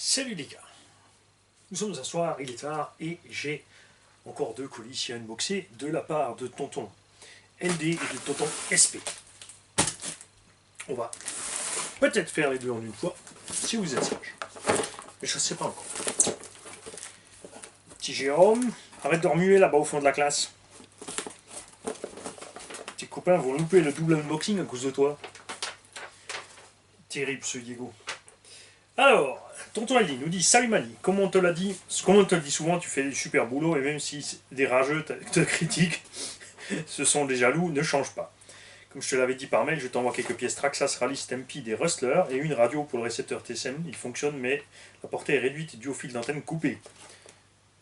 Salut les gars, nous sommes un soir, il est tard et j'ai encore 2 colis à unboxer de la part de tonton LD et de tonton SP. On va peut-être faire les deux en une fois, si vous êtes sage. Mais je ne sais pas encore. Petit Jérôme, arrête de remuer là-bas au fond de la classe. Tes copains vont louper le double unboxing à cause de toi. Terrible ce Diego. Alors, tonton LD nous dit: salut Mali, comme on te l'a dit, comme on te le dit souvent, tu fais du super boulot et même si des rageux te critiquent, ce sont des jaloux, ne change pas. Comme je te l'avais dit par mail, je t'envoie quelques pièces Traxxas Rally Stampede des Rustlers et une radio pour le récepteur TSM. Il fonctionne, mais la portée est réduite due au fil d'antenne coupé.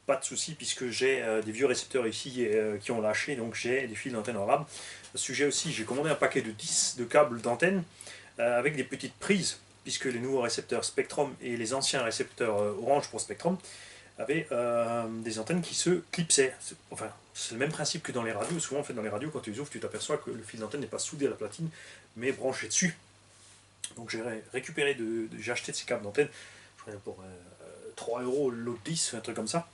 Pas de souci puisque j'ai des vieux récepteurs ici qui ont lâché, donc j'ai des fils d'antenne en rab. À ce sujet aussi, j'ai commandé un paquet de 10 de câbles d'antenne avec des petites prises, puisque les nouveaux récepteurs Spectrum et les anciens récepteurs Orange pour Spectrum avaient des antennes qui se clipsaient. Enfin, c'est le même principe que dans les radios. Souvent, en fait, dans les radios, quand tu les ouvres, tu t'aperçois que le fil d'antenne n'est pas soudé à la platine, mais branché dessus. Donc j'ai récupéré, j'ai acheté de ces câbles d'antenne, je crois pour 3 € le lot de 10, un truc comme ça.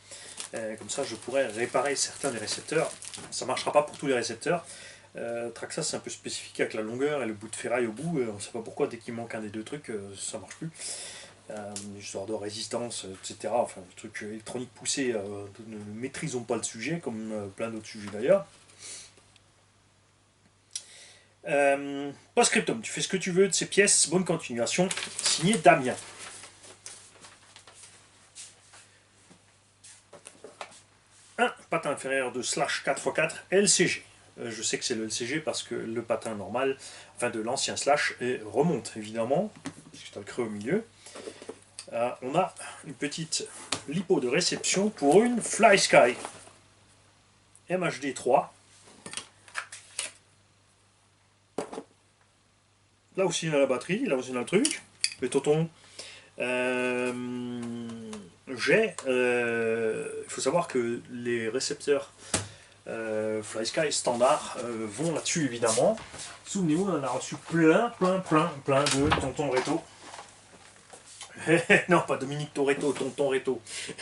Comme ça, je pourrais réparer certains des récepteurs. Ça ne marchera pas pour tous les récepteurs. Traxxas, c'est un peu spécifique avec la longueur et le bout de ferraille au bout. On ne sait pas pourquoi, dès qu'il manque un des deux trucs, ça ne marche plus. Histoire de résistance, etc. Enfin, le truc électronique poussé, nous ne maîtrisons pas le sujet, comme plein d'autres sujets d'ailleurs. Post-scriptum, tu fais ce que tu veux de ces pièces, bonne continuation. Signé Damien. Un patin inférieur de slash 4x4 LCG. Je sais que c'est le LCG parce que le patin normal, enfin de l'ancien slash, remonte évidemment, parce que tu as le creux au milieu. On a une petite lipo de réception pour une FlySky MHD 3. Là aussi on a la batterie, là aussi on a le truc. Le tonton. Il faut savoir que les récepteurs FlySky standard vont là-dessus évidemment. Souvenez-vous, on en a reçu plein de tonton Réto. Non, pas Dominique Toretto, tonton Réto.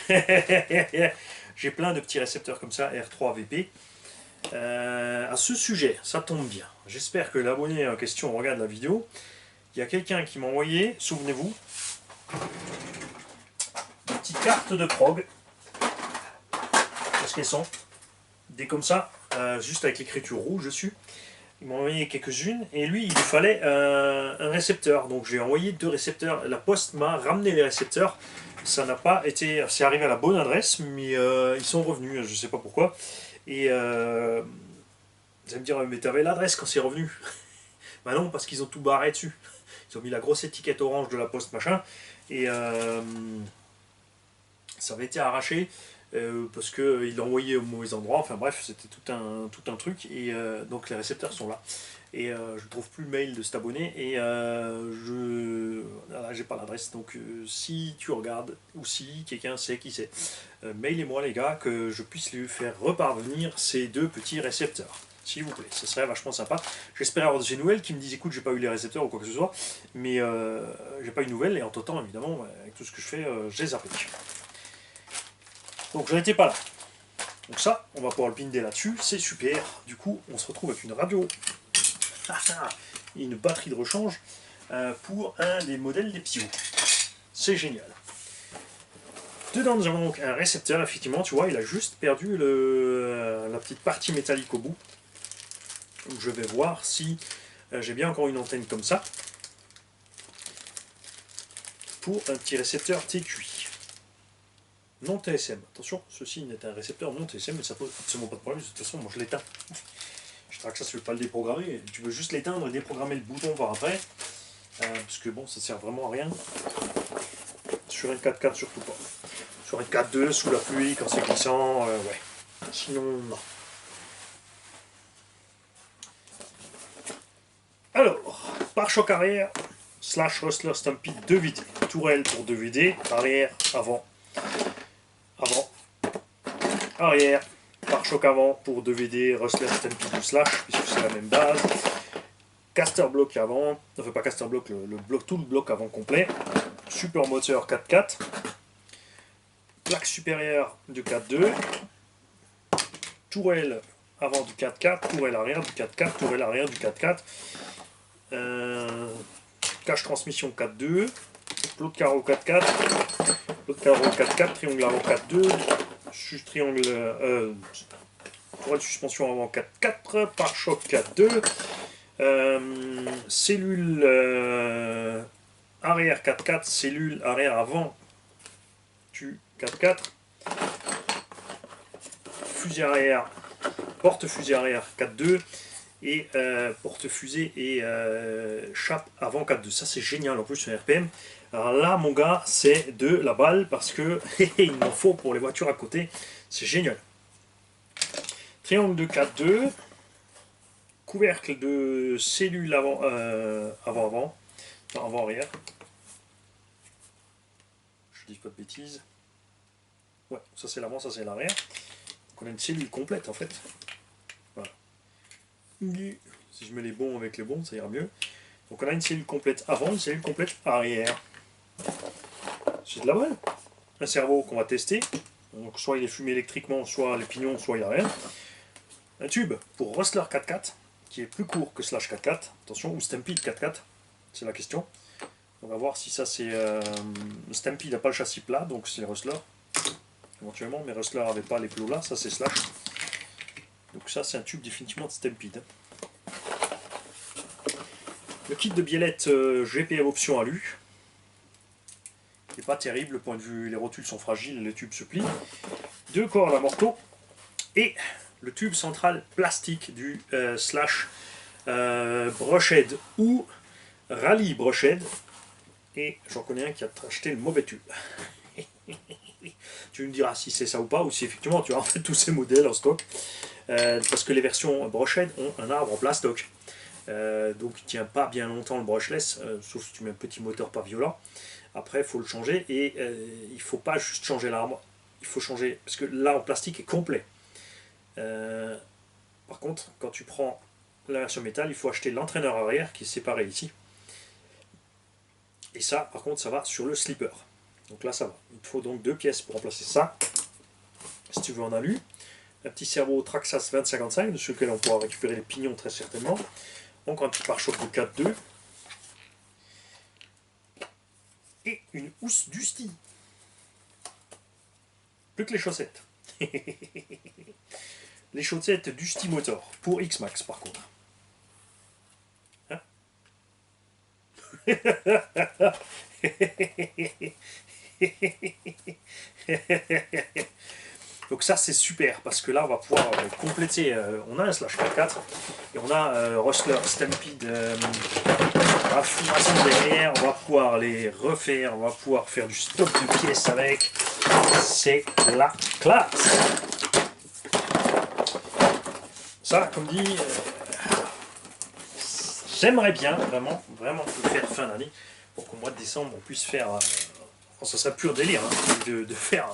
J'ai plein de petits récepteurs comme ça, R3 VP. À ce sujet, ça tombe bien. J'espère que l'abonné en question regarde la vidéo. Il y a quelqu'un qui m'a envoyé, souvenez-vous, des petites cartes de prog. Qu'est-ce qu'elles sont? Des comme ça, juste avec l'écriture rouge dessus. Il m'a envoyé quelques-unes et lui il lui fallait un récepteur, donc j'ai envoyé 2 récepteurs. La poste m'a ramené les récepteurs, ça n'a pas été, c'est arrivé à la bonne adresse, mais ils sont revenus, je sais pas pourquoi. Et vous allez me dire, mais t'avais l'adresse quand c'est revenu? Bah non, parce qu'ils ont tout barré dessus. Ils ont mis la grosse étiquette orange de la poste machin et ça avait été arraché. Parce qu'il l'a envoyé au mauvais endroit, enfin bref, c'était tout un truc, et donc les récepteurs sont là. Et je ne trouve plus le mail de cet abonné, et voilà, j'ai pas l'adresse, donc si tu regardes, ou si quelqu'un sait qui c'est, mailez-moi les gars, que je puisse lui faire reparvenir ces 2 petits récepteurs. S'il vous plaît, ce serait vachement sympa. J'espère avoir des nouvelles qui me disent écoute, j'ai pas eu les récepteurs ou quoi que ce soit, mais j'ai pas eu de nouvelles, et entre temps, évidemment, avec tout ce que je fais, je les applique. Donc je n'étais pas là. Donc ça, on va pouvoir le binder là-dessus, c'est super. Du coup, on se retrouve avec une radio et une batterie de rechange pour un des modèles des Pio. C'est génial. Dedans, nous avons donc un récepteur, effectivement, tu vois, il a juste perdu la petite partie métallique au bout. Donc je vais voir si j'ai bien encore une antenne comme ça pour un petit récepteur TQI. Non TSM. Attention, ceci n'est un récepteur non TSM, mais ça pose absolument pas de problème. De toute façon, moi je l'éteins. Je traque ça, je ne veux pas le déprogrammer. Tu veux juste l'éteindre et déprogrammer le bouton par après. Parce que bon, ça sert vraiment à rien. Sur un 4x4, surtout pas. Sur un 4x2, sous la pluie, quand c'est glissant, ouais. Sinon, non. Alors, pare-choc arrière, slash Rustler Stampede 2VD. Tourelle pour 2VD, arrière, avant. Avant, arrière, pare-choc avant pour 2VD, Rustler Stampede slash, puisque c'est la même base. Caster block avant, enfin pas caster block, tout le bloc avant complet. Super moteur 4x4. plaque supérieure du 4-2, tourelle avant du 4-4, tourelle arrière du 4-4, tourelle arrière du 4-4, cache transmission 4-2, l'autre carreau 4-4, l'autre carreau 4-4, triangle avant 4-2, triangle tourelle suspension avant 4-4, pare-choc 4-2, cellule arrière 4-4, cellule arrière avant du 4-4, fusil arrière, porte-fusil arrière 4-2 et porte-fusée et chape avant 4-2. Ça c'est génial en plus sur RPM. Alors là mon gars c'est de la balle parce que il m'en faut pour les voitures à côté. C'est génial. Triangle de 4-2. Couvercle de cellule avant-arrière. Je dis pas de bêtises. Ouais, ça c'est l'avant, ça c'est l'arrière. Donc on a une cellule complète en fait. Voilà. Si je mets les bons avec les bons, ça ira mieux. Donc on a une cellule complète avant, une cellule complète arrière. C'est de la balle. Un cerveau qu'on va tester. Donc soit il est fumé électriquement, soit les pignons, soit il n'y a rien. Un tube pour Rustler 4x4, qui est plus court que Slash 4x4. Attention, ou Stampede 4x4, c'est la question. On va voir si ça c'est... Stampede n'a pas le châssis plat, donc c'est Rustler. Éventuellement, mais Rustler n'avait pas les plots là, ça c'est Slash. Donc ça c'est un tube définitivement de Stampede. Le kit de biellette GPM option alu. Il n'est pas terrible, point de vue, les rotules sont fragiles, les tubes se plient. 2 cordes à morteau. Et le tube central plastique du Slash Brushhead ou Rally Brushhead. Et j'en connais un qui a acheté le mauvais tube. Tu me diras si c'est ça ou pas, ou si effectivement tu as en fait tous ces modèles en stock. Parce que les versions Brushhead ont un arbre en plastoc. Donc il ne tient pas bien longtemps le brushless, sauf si tu mets un petit moteur pas violent. Après il faut le changer et il ne faut pas juste changer l'arbre, il faut changer, parce que l'arbre en plastique est complet. Par contre, quand tu prends la version métal, il faut acheter l'entraîneur arrière qui est séparé ici. Et ça, par contre, ça va sur le slipper. Donc là, ça va. Il te faut donc 2 pièces pour remplacer ça. Si tu veux en alu. Un petit cerveau Traxxas 2055, de sur lequel on pourra récupérer les pignons très certainement. Donc un petit pare-choc de 4-2. Et une housse Dusty. Plus que les chaussettes. Les chaussettes Dusty Motor. Pour X-Max par contre. Hein? Donc ça c'est super parce que là on va pouvoir compléter, on a un Slash 4x4 et on a Rustler Stampede à fond derrière, on va pouvoir les refaire, on va pouvoir faire du stock de pièces avec, c'est la classe. Ça comme dit, j'aimerais bien vraiment le faire fin d'année pour qu'au mois de décembre on puisse faire, ça serait pur délire hein, de faire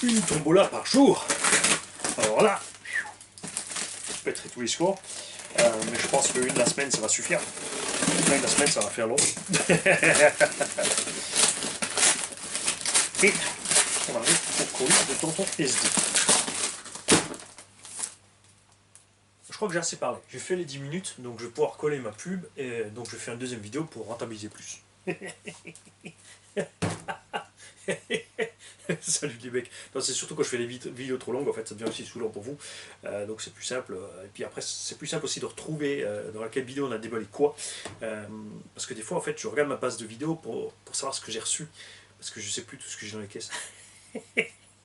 une tombola par jour. Alors là, je pèterai tous les scores, mais je pense qu'une de la semaine ça va suffire. Une de la semaine ça va faire long. Et on arrive au colis de tonton SD. Je crois que j'ai assez parlé. J'ai fait les 10 minutes, donc je vais pouvoir coller ma pub, et donc je fais une deuxième vidéo pour rentabiliser plus. Salut les mecs. C'est surtout quand je fais des vidéos trop longues, en fait, ça devient aussi saoulant pour vous. Donc c'est plus simple. Et puis après, c'est plus simple aussi de retrouver dans laquelle vidéo on a déballé quoi. Parce que des fois, en fait, je regarde ma base de vidéo pour savoir ce que j'ai reçu. Parce que je sais plus tout ce que j'ai dans les caisses.